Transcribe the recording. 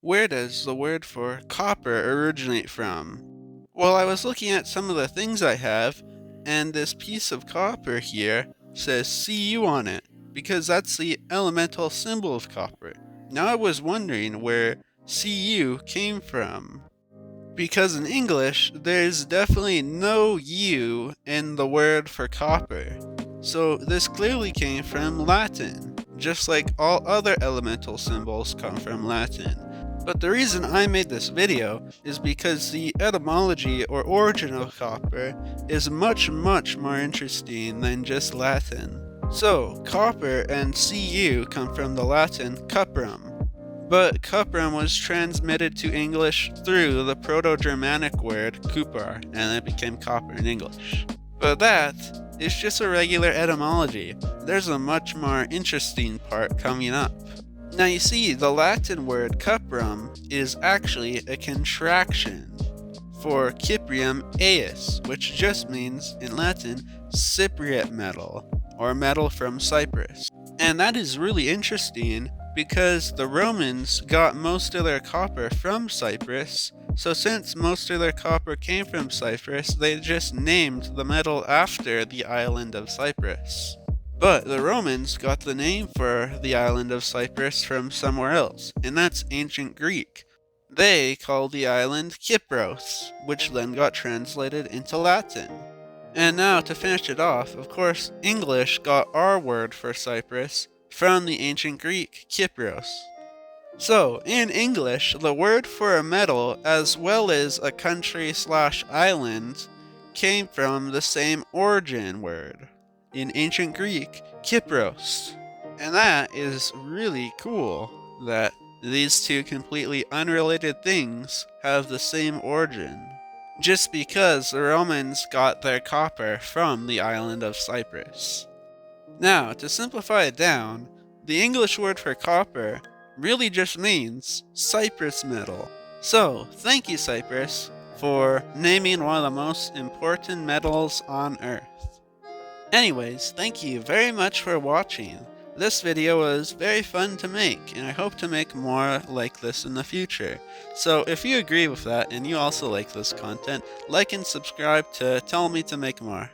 Where does the word for copper originate from? Well, I was looking at some of the things I have, and this piece of copper here says Cu on it, because that's the elemental symbol of copper. Now I was wondering where Cu came from. Because in English, there's definitely no U in the word for copper. So this clearly came from Latin, just like all other elemental symbols come from Latin. But the reason I made this video is because the etymology or origin of copper is much more interesting than just Latin. So, copper and Cu come from the Latin cuprum, but cuprum was transmitted to English through the Proto-Germanic word cupar, and it became copper in English. But that is just a regular etymology. There's a much more interesting part coming up. Now you see, the Latin word cuprum is actually a contraction for Cyprium aeus, which just means, in Latin, Cypriot metal, or metal from Cyprus. And that is really interesting because the Romans got most of their copper from Cyprus, so since most of their copper came from Cyprus, they just named the metal after the island of Cyprus. But the Romans got the name for the island of Cyprus from somewhere else, and that's ancient Greek. They called the island Kypros, which then got translated into Latin. And now, to finish it off, of course, English got our word for Cyprus from the ancient Greek Kypros. So, in English, the word for a metal as well as a country/island came from the same origin word. In ancient Greek, Kypros. And that is really cool that these two completely unrelated things have the same origin, just because the Romans got their copper from the island of Cyprus. Now, to simplify it down, the English word for copper really just means Cyprus metal. So, thank you, Cyprus, for naming one of the most important metals on Earth. Anyways, thank you very much for watching. This video was very fun to make, and I hope to make more like this in the future. So if you agree with that and you also like this content, like and subscribe to tell me to make more.